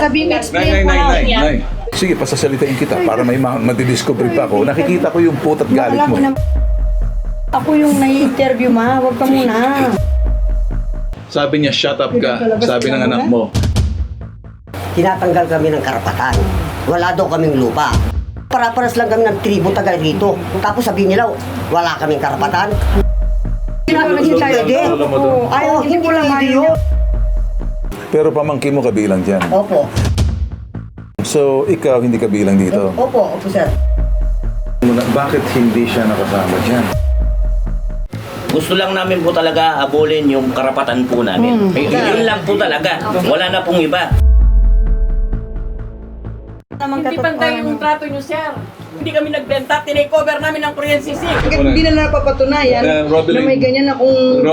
Sabihin mo, explain mo lang. Sige, pasasalitain kita para may madidiscover pa ako. Nakikita ko yung putat galit mo. Ako yung nai-interview, ma. Huwag ka muna. Sabi niya, shut up ka. Sabi ng anak mo. Tinatanggal kami ng karapatan. Wala daw kaming lupa. Para-paras lang kami ng tribo taga rito. Tapos sabihin nila, wala kaming karapatan. Hindi pwede. Ayaw, hindi mo lang ayaw. Pero pamangkin mo kabilang dyan. Opo. So, ikaw hindi kabilang dito. Opo, sir. Bakit hindi siya nakasama dyan? Gusto lang namin po talaga habulin yung karapatan po namin. Yun lang po talaga. Wala na pong iba. Hindi pantay yung trato nyo, sir. Hindi kami nagbenta, tinake-over namin ang kuryente sisig. Hindi na napapatunayan na may ganyan akong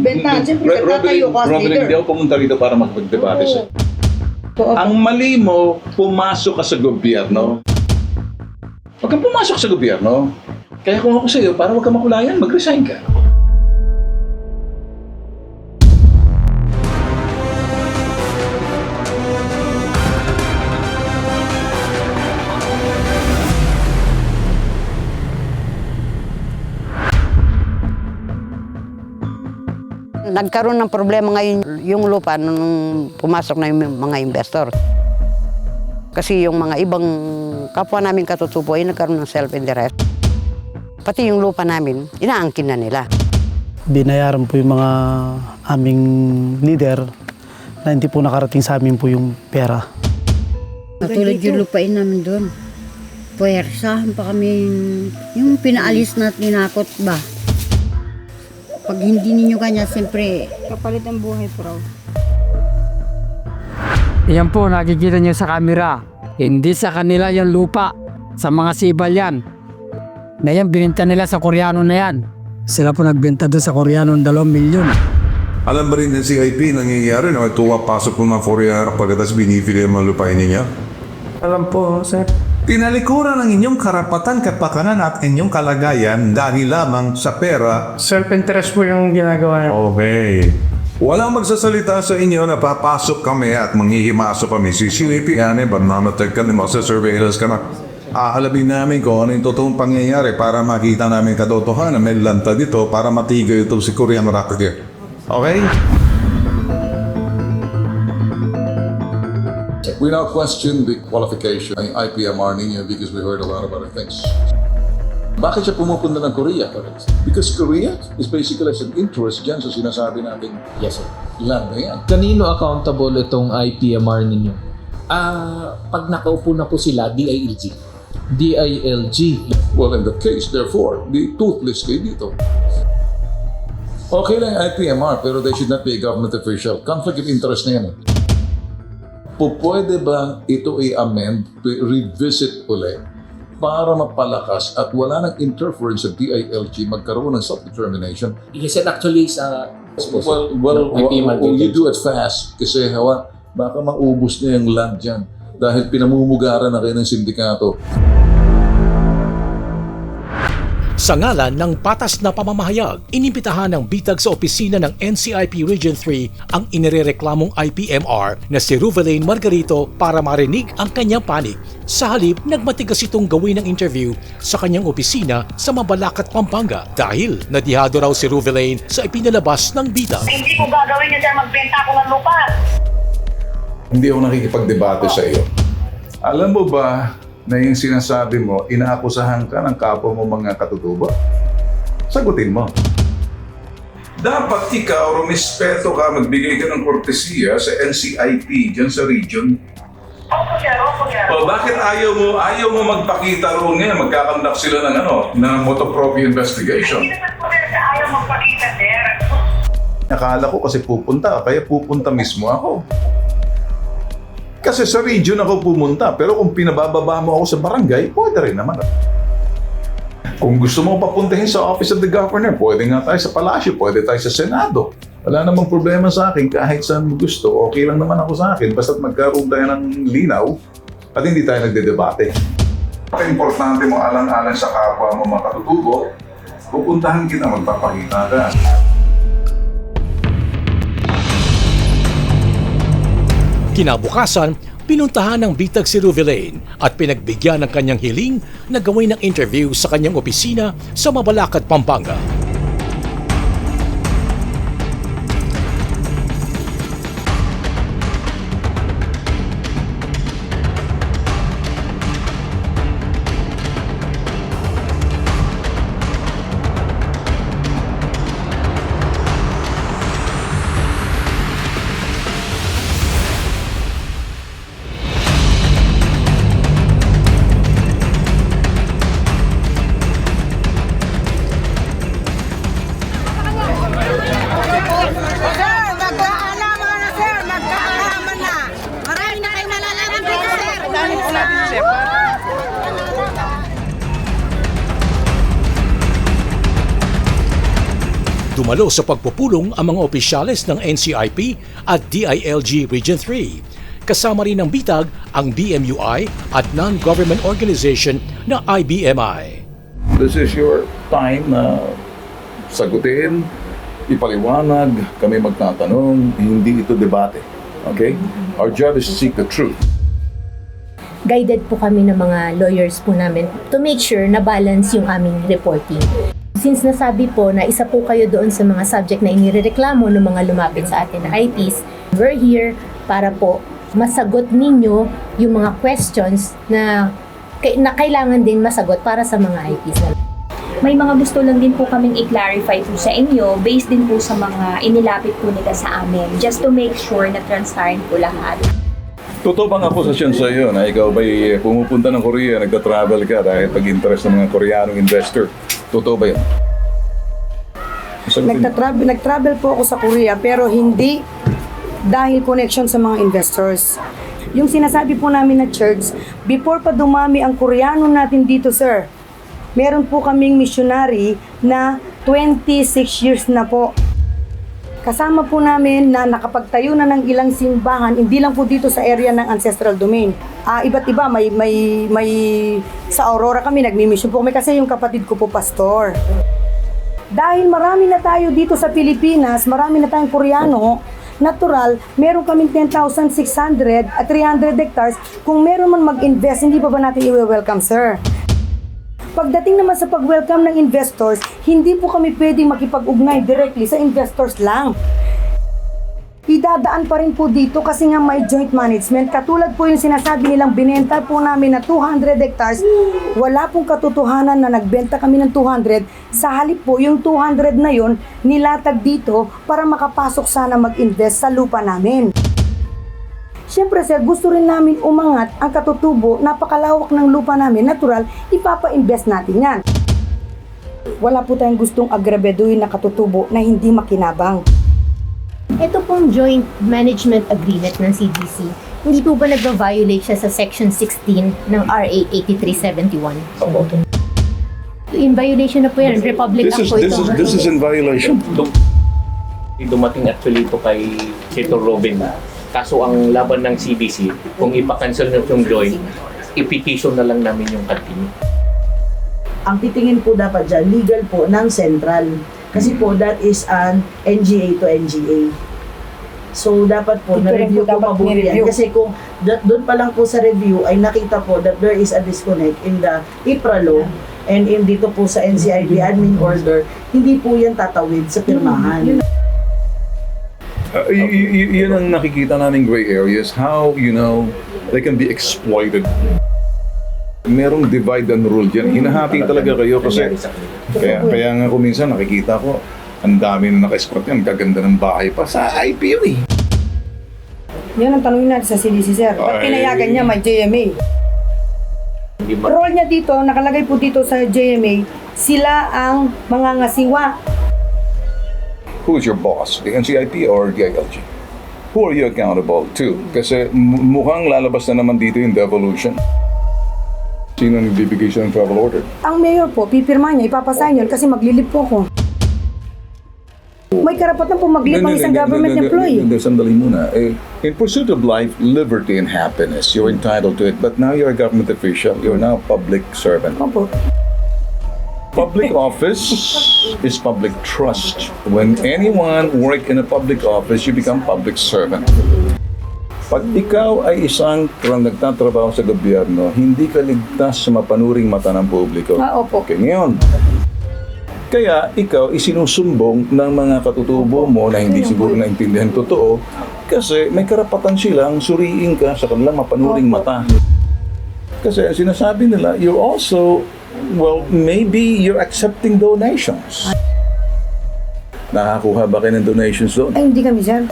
bentahan. Siyempre, tatayo ko as Robilin, hindi leader. ako pumunta rito para magpagdebate sa. Ang mali mo, pumasok ka sa gobyerno. Huwag kang pumasok sa gobyerno. Kaya kung ako sa'yo, para huwag ka makulayan, mag-resign ka. Nagkaroon ng problema ngayon yung lupa nung pumasok na yung mga investor. Kasi yung mga ibang kapwa namin katutubo ay nagkaroon ng self-interest. Pati yung lupa namin, inaangkin na nila. Binayaran po yung mga aming leader na hindi po nakarating sa amin po yung pera. Katulad yung lupain namin doon. Puwersa pa kami yung pinaalis na tinakot ba. Pag hindi ninyo kanya, siyempre, Kapalit ang buhay, bro. Yan po, nakikita niyo sa camera. Hindi sa kanila yung lupa. Sa mga sibal yan. Na yan, binenta nila sa Koreano na yan. Sila po nagbenta doon sa Koreano ng 2 milyon. Alam ba rin ng CIP nangyayari na tuwa-pasok po ng Korea pagkatas binibili ang mga lupain niya? Alam po, sir. Tinalikuran ang inyong karapatan, kapakanan at inyong kalagayan dahil lamang sa pera. Self-interest po yung ginagawa niya. Okay. Walang magsasalita sa inyo na papasok kami at manghihimasok kami. Si CIP yan namatag ka, magsasurveillance ka na. Aalamin namin kung ano yung totoong pangyayari para makita namin katotohanan. May lanta dito para matigay ito si Korean Rocket. Okay? We now question the qualification ng IPMR ninyo because we heard a lot of other things. Bakit siya pumupunta ng Korea? Because Korea is basically an interest dyan sa sinasabi natin. Yes, sir. Land na yan. Kanino accountable itong IPMR ninyo? Pag nakaupo na po sila, DILG. DILG. Well, in that case, therefore, the toothless kayo dito. Okay lang yung IPMR, pero they should not be a government official. Conflict of interest na yan. Pwede ba ito i-amend, revisit ulit para mapalakas at wala nang interference sa DILG magkaroon ng self-determination? Yes, sir. Actually, sa... Well, you do it fast kasi baka maubos na yung land dyan dahil pinamumugaran na kayo ng sindikato. Sa ngalan ng patas na pamamahayag, inimbitahan ng bitag sa opisina ng NCIP Region 3 ang inirereklamong IPMR na si Ruvelaine Margarito para marinig ang kanyang panig. Sa halip, nagmatigas itong gawin ng interview sa kanyang opisina sa Mabalacat, Pampanga dahil nadihado raw si Ruvelaine sa ipinalabas ng bitag. Hindi ko gagawin yun, sir. Magbenta ako ng lupa. Hindi ako nakikipagdebate sa iyo. Alam mo ba na yung sinasabi mo, inaakusahan ka ng kapwa mo mga katutubo? Sagutin mo. Dapat ikaw, rumispeto ka, magbigay ka ng kortesiya sa NCIP dyan sa region. Opo, sir. Opo, sir. O bakit ayaw mo magpakita roon ngayon? Magkakandak sila ng motopropy investigation. Hindi naman po, sir, sa ayaw magpakita, sir. Nakala ko kasi pupunta, kaya pupunta mismo ako. Kasi sa region ako pumunta, pero kung pinabababa mo ako sa barangay, pwede rin naman. Kung gusto mo papuntahin sa Office of the Governor, pwede nga tayo sa Palasyo, pwede tayo sa Senado. Wala namang problema sa akin, kahit saan mo gusto, okay lang naman ako sa akin, basta't magkaroon tayo ng linaw at hindi tayo nagdedebate. Importante mo alang-alang sa kapwa mo mga katutubo, pupuntahan kita, magpapakita ka. Kinabukasan, Pinuntahan ng bitag si Ruvelane at pinagbigyan ng kanyang hiling na gawin ng interview sa kanyang opisina sa Mabalacat, Pampanga. Dumalo sa pagpupulong ang mga opisyales ng NCIP at DILG Region 3. Kasama rin ng bitag ang BMUI at non-government organization na IBMI. This is your time na sagutin, ipaliwanag, kami magtatanong, hindi ito debate. Okay? Our job is to seek the truth. Guided po kami ng mga lawyers po namin to make sure na balance yung aming reporting. Since nasabi po na isa po kayo doon sa mga subject na inireklamo ng mga lumapit sa atin na IPs, we're here para po masagot ninyo yung mga questions na kailangan din masagot para sa mga IPs na. May mga gusto lang din po kaming i-clarify po sa inyo based din po sa mga inilapit po nila sa amin just to make sure na transparent po lahat. Totoo bang akusasyon sa iyo na ikaw ba'y pumupunta ng Korea, nagta-travel ka dahil pag-interest ng mga Koreanong investor? Totoo ba yan? Nag-travel po ako sa Korea pero hindi dahil connection sa mga investors. Yung sinasabi po namin na church, before pa dumami ang Koreano natin dito, sir, meron po kaming missionary na 26 years na po. Kasama po namin na nakapagtayo na ng ilang simbahan, hindi lang po dito sa area ng ancestral domain. Iba't iba, may sa Aurora kami, nagmi-mission po kami kasi yung kapatid ko po pastor. Dahil marami na tayo dito sa Pilipinas, marami na tayong Koreano, natural, meron kaming 10,600 at 300 hectares. Kung meron man mag-invest, hindi pa ba natin i-welcome, sir? Pagdating naman sa pag-welcome ng investors, hindi po kami pwedeng makipag-ugnay directly sa investors lang. Idadaan pa rin po dito kasi nga may joint management. Katulad po yung sinasabi nilang binenta po namin na 200 hectares, wala pong katotohanan na nagbenta kami ng 200. Sa halip po, yung 200 na yon nilatag dito para makapasok sana mag-invest sa lupa namin. Siyempre sir, gusto rin namin umangat ang katutubo, napakalawak ng lupa namin, natural, ipapa-invest natin yan. Wala po tayong gustong agrabeduhin na katutubo na hindi makinabang. Ito pong joint management agreement ng CGC, hindi po ba nag-violate siya sa Section 16 ng RA 8371? In violation na po yan, Republic Act po ito. This is in violation. Dumating actually ito kay Senator Robin na. Kaso ang laban ng CBC, kung ipakancel nyo yung joint, ipetition na lang namin yung continue. Ang titingin po dapat dyan, legal po ng central. Kasi po that is an NGA to NGA. So dapat po, na-review po mabuti yan. Kasi kung doon pa lang po sa review ay nakita po that there is a disconnect in the IPRA law and in dito po sa NCIP admin order, hindi po yan tatawid sa pirmahan. Yun ang nakikita namin gray areas, how, they can be exploited. Merong divide and rule dyan. Hinahati talaga kayo kasi kaya nga kung minsan nakikita ko, ang dami na naka-escort yan, gaganda ng bahay pa sa IPO eh. Yan ang tanongin natin sa CDC, sir. Pag pinayagan niya, may JMA. Role niya dito, nakalagay po dito sa JMA, sila ang mangangasiwa. Who is your boss? The NCIP or DILG? Who are you accountable to? Kasi mukhang lalabas na naman dito yung devolution. Sino nagbibigay siya ng travel order? Ang mayor po, pipirma niya, ipapasign yun kasi maglilip po ako. May karapatan po maglip ang isang government employee. Sandali muna. In pursuit of life, liberty, and happiness, you're entitled to it. But now you're a government official. You're now a public servant. Opo. Public office is public trust. When anyone work in a public office, you become public servant. Pag ikaw ay isang nagtatrabaho sa gobyerno, hindi ka ligtas sa mapanuring mata ng publiko. Opo. Okay, ngayon. Kaya ikaw isinusumbong ng mga katutubo mo na hindi siguro naintindihan totoo kasi may karapatan silang suriin ka sa kanilang mapanuring mata. Kasi ang sinasabi nila, you're also, well, maybe you're accepting donations. Nakakuha ba kayo ng donations doon? Ay, hindi kami, sir.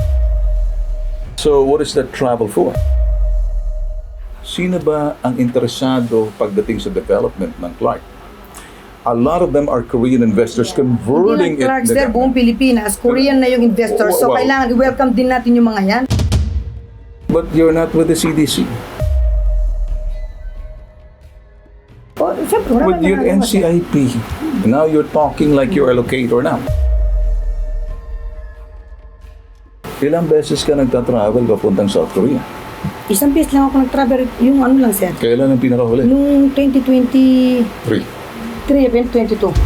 So, what is that travel for? Sino ba ang interesado pagdating sa development ng Clark? A lot of them are Korean investors converting Hindi lang Clark, sir, buong Pilipinas. Korean na yung investors. So, Well, kailangan i-welcome din natin yung mga yan. But you're not with the CDC. Oh, siyempre, wala With naman your nagawa, sir. NCIP. Now you're talking like you're a locator now. Ilang beses ka nagtatravel papuntang South Korea? Isang beses lang ako nag-travel, yung ano lang, sir. Kailan ang pinakahuli? Nung 2023, 2022.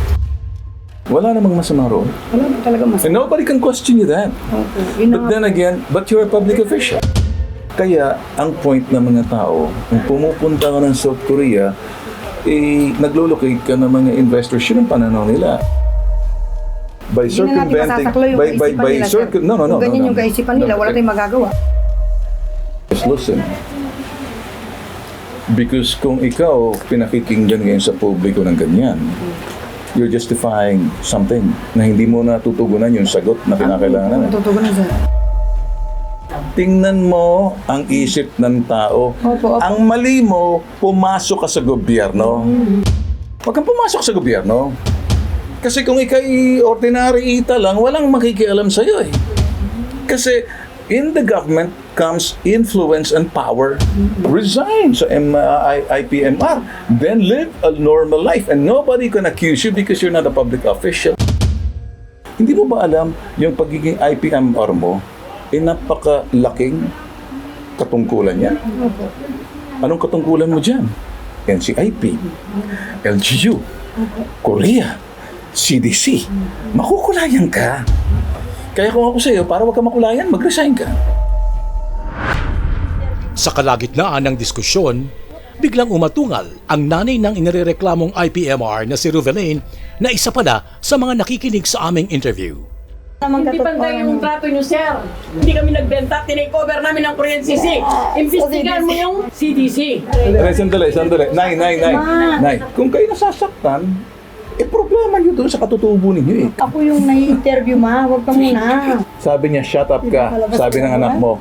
Wala namang masama roon. Wala na talaga mas. And nobody can question you that. Okay. But then again, but you're a public official. Kaya, ang point ng mga tao, kung pumupunta ka ng South Korea, naglo-locate ka ng mga investors, yun ang pananaw nila. By Hindi na natin masasaklo yung kaisipan nila, sir. Kung ganyan yung kaisipan nila, wala tayong magagawa. Just listen. Because kung ikaw pinakikinggan ngayon sa publiko ng ganyan, you're justifying something na hindi mo natutugunan yung sagot na kinakailangan. Tutugunan, sir. Tingnan mo ang isip ng tao. Opo. Ang mali mo, pumasok ka sa gobyerno. Huwag kang pumasok sa gobyerno. Kasi kung ikay ordinary ita lang, walang makikialam sa'yo eh. Kasi in the government comes influence and power. Resign sa IPMR. Then live a normal life. And nobody can accuse you because you're not a public official. Hindi mo ba alam yung pagiging IPMR mo, napakalaking katungkulan yan? Anong katungkulan mo dyan? NCIP, LGU, Korea, CDC. Makukulayan ka. Kaya kung ako sa'yo, para wag ka makulayan, mag-resign ka. Sa kalagitnaan ng diskusyon, biglang umatungal ang nanay ng inirereklamong IPMR na si Ruvelane na isa pala sa mga nakikinig sa aming interview. Hindi pantay yung trato nyo, sir. Hindi kami nagbenta, tinake-over namin ang Kuryente-CC. Imbestigahan mo yung CDC. Sandali. Nay, kung kayo nasasaktan, problema nyo doon sa katutubo ninyo eh. Ako yung nai-interview, ma. Huwag ka muna. Sabi niya, shut up ka. Sabi ng anak mo.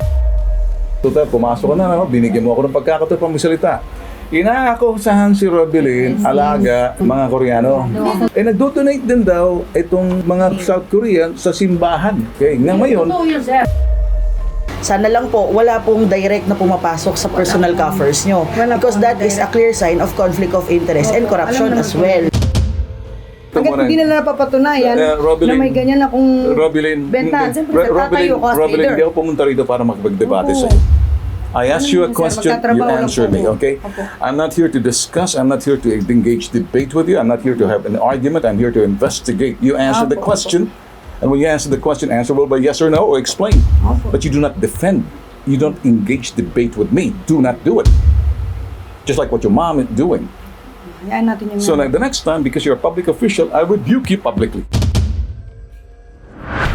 Tutal, pumasok ka na, binigyan mo ako ng pagkakataon pang magsalita. Inaakusahan si Robilin, alaga, mga Koreano. Nagdo-donate din daw itong mga South Korean sa simbahan. Okay, ngayon, sana lang po, wala pong direct na pumapasok sa personal coffers nyo. Because that is a clear sign of conflict of interest and corruption as well. Hanggat hindi nila napapatunayan na may ganyan akong bentahan, siyempre tatayo ko as Robilin, leader. hindi ako pumunta rito para makipag-debate sa'yo. I asked you a question, you answer me, okay? I'm not here to discuss, I'm not here to engage debate with you, I'm not here to have an argument, I'm here to investigate. You answer the question, and when you answer the question, answerable by yes or no, or explain. But you do not defend, you don't engage debate with me. Do not do it. Just like what your mom is doing. Hayaan natin yung So the next time, because you're a public official, I rebuke you publicly.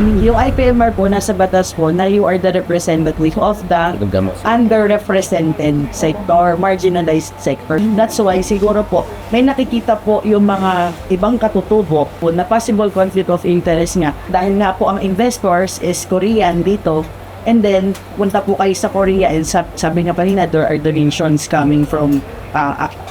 Yung IPMR po, nasa batas po na you are the representative of the underrepresented sector, marginalized sector. That's why siguro po, may nakikita po yung mga ibang katutubo po na possible conflict of interest nga. Dahil nga po ang investors is Korean dito. And then, punta po kayo sa Korea and sabi nga pa rin na there are donations coming from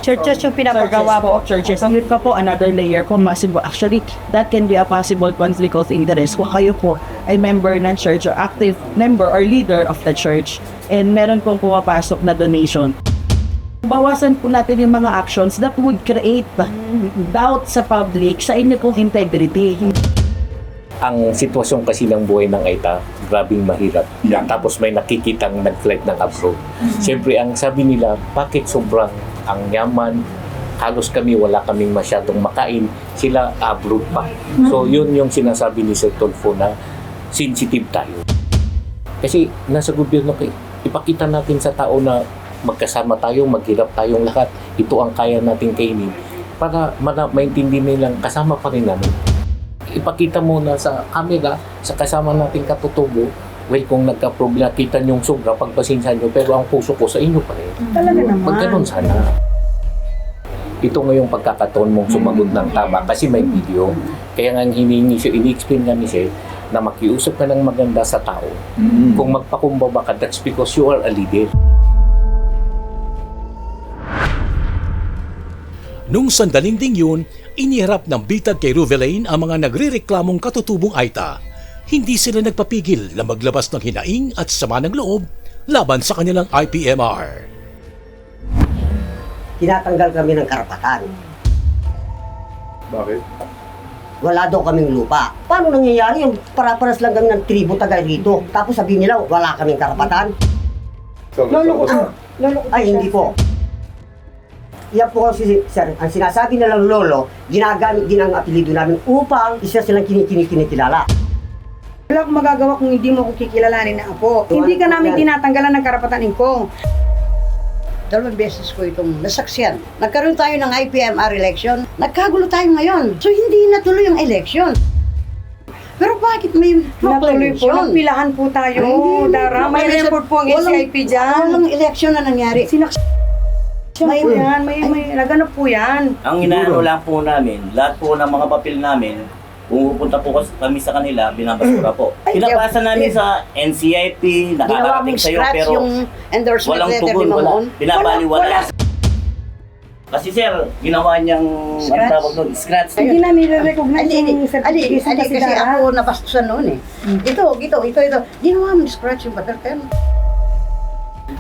churches yung pinapagawa po. Churches. Ang yun pa po, another layer po, possible. Actually, that can be a possible conflict of interest. Kung kayo po ay member ng church or active member or leader of the church and meron pong pumapasok na donation. Bawasan po natin yung mga actions that would create doubt sa public sa inyo pong integrity. Ang sitwasyon kasi ng buhay ng Aita, grabing mahirap. Tapos may nakikitang nag-flight ng abroad. Siyempre, ang sabi nila, bakit sobrang ang yaman, halos kami, wala kaming masyadong makain, sila abroad pa. So, yun yung sinasabi ni Sir Tolfo na sensitive tayo. Kasi nasa gobyerno kayo. ipakita natin sa tao na magkasama tayo, maghirap tayong lahat. Ito ang kaya natin kainin para maintindihan nilang kasama pa rin namin. Ipakita mo na sa camera, sa kasama nating katutubo, well, kung nagka-problema, kita niyong sobra, pagpasensya niyo, pero ang puso ko sa inyo pa rin. Talaga naman. Magganon sana. Ito ngayong pagkakataon mong sumagot ng tama kasi may video. Kaya nga ini-explain nga ni Sir na makiusap ka ng maganda sa tao. Kung magpakumbaba ka, that's because you are a leader. Nung sandaling ding yun, iniharap ng bitag kay Ruvelane ang mga nagrereklamong katutubong Aita. Hindi sila nagpapigil na maglabas ng hinaing at sama ng loob laban sa kanilang IPMR. Tinatanggal kami ng karapatan. Bakit? Wala daw kaming lupa. Paano nangyayari yung para-paras lang kami ng tribo taga rito? Tapos sabihin nila, wala kaming karapatan? Ay, hindi po. Yan po kasi, sir, ang sinasabi nilang lolo, ginagamit din ang apelido namin upang isa silang kinikilala. Wala akong magagawa kung hindi mo ako kikilalanin na apo. Hindi ka namin tinatanggalan ng karapatan, Ingkong. 2 beses ko itong nasaksiyan. Nagkaroon tayo ng IPMR election. Nagkagulo tayo ngayon. So hindi natuloy yung election. Pero bakit may Natuloy po, nagpilahan po tayo, Dara. May report po ang NCIP dyan. Walang election na nangyari. May yan, may naganap po yan. Ang inaano lang po namin, lahat po ng mga papel namin, kung pupunta po kami sa kanila, binabasura po. Pinapasa namin sa NCIP, nakakarating sa'yo, pero yung endorsement walang letter tugon, ni wala. Mamon. Binabaliwala. Kasi sir, ginawa niyang, ang tawag doon, scratch. Hindi na nire-recognize yung certification kasi Kasi ako nabastusan noon eh. Ito. Ginawa mo scratch yung butter pen.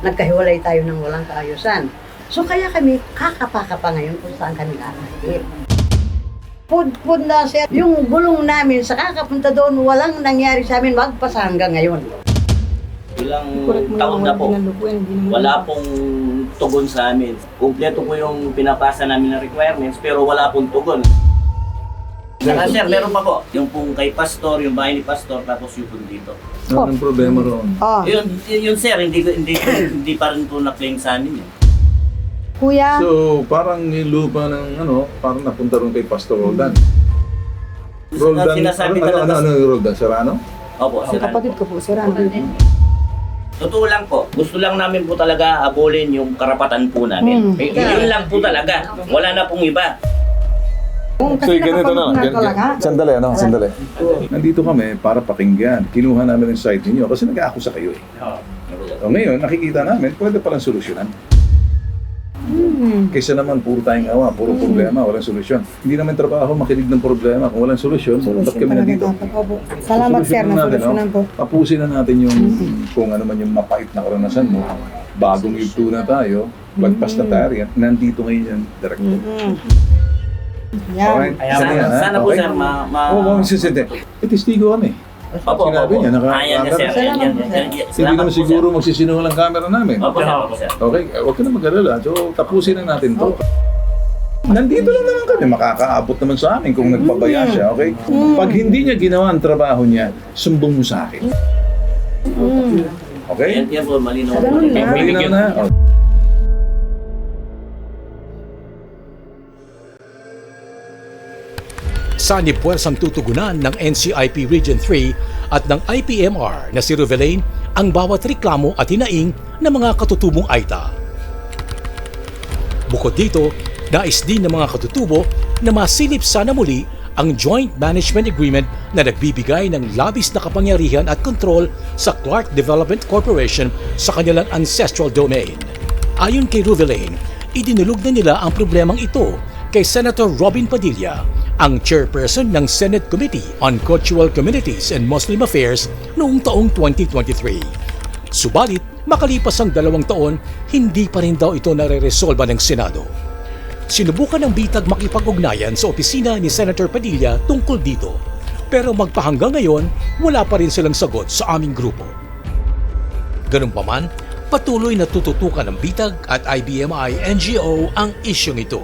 Nagkahiwalay tayo ng walang kaayusan. So kaya kami kakapa ngayon kung saan kami kakahit. Pud na sir, yung gulong namin sa kakapunta doon, walang nangyari sa amin magpasa hanggang ngayon. Ilang taon na po, wala pong tugon sa amin. Kumpleto po yung pinapasa namin ng requirements, pero wala pong tugon. Saka sir, meron pa po. Yung pong kay Pastor, yung bahay ni Pastor, tapos yung pong dito. Anong problema ron? Yun sir, hindi pa rin po na-claim sa amin yun. Kuya. So, parang yung lupa ng parang napunta ron kay Pastor Roldan. Roldan, ano yung Roldan? Serrano? Opo, Serrano. Kapatid ko po, Serrano. Totoo lang po. Gusto lang namin po talaga abulin yung karapatan po namin. Yun lang po talaga. Wala na pong iba. So, ganito na. Sandali. Nandito kami para pakinggan. Kinuha namin yung site ninyo kasi nag-aakusa kayo eh. O ngayon, nakikita namin, pwede palang solusyonan. Kaysa naman puro tayong awa, puro problema, walang solusyon. Hindi naman trabaho makinig ng problema. Kung walang solusyon, ba't kami nandito? Salamat sir, nasolusyonan po. Tapusin na natin yung kung ano man yung mapait na karanasan mo. Bagong yugto na tayo, lagpas na tayo yan. Nandito ngayon yung director. Yan. Sana po sir, Oo, masisente. Testigo kami. Opo, Sinabi niya, ayan na sir. Hindi naman siguro magsisinungal ang camera namin. Opo sir. Okay, huwag ka na mag-alala. So, tapusin na natin to. Nandito lang naman kami, makakaabot naman sa amin kung nagpabaya siya, okay? Pag hindi niya ginawa ang trabaho niya, sumbong mo sa akin. Okay? Yan po, malinaw. Malinaw na. Sa nipuwersang tutugunan ng NCIP Region 3 at ng IPMR na si Ruvelane ang bawat reklamo at hinaing ng mga katutubong Aita. Bukod dito, nais din ng mga katutubo na masilip sana muli ang Joint Management Agreement na nagbibigay ng labis na kapangyarihan at kontrol sa Clark Development Corporation sa kanilang ancestral domain. Ayon kay Ruvelane, idinulog na nila ang problemang ito kay Senator Robin Padilla, ang chairperson ng Senate Committee on Cultural Communities and Muslim Affairs noong taong 2023. Subalit, makalipas ang 2 taon, hindi pa rin daw ito nare-resolba ng Senado. Sinubukan ng bitag makipag-ugnayan sa opisina ni Senator Padilla tungkol dito. Pero magpahanggang ngayon, wala pa rin silang sagot sa aming grupo. Ganun pa man, patuloy na tututukan ng bitag at IBMI NGO ang isyong ito.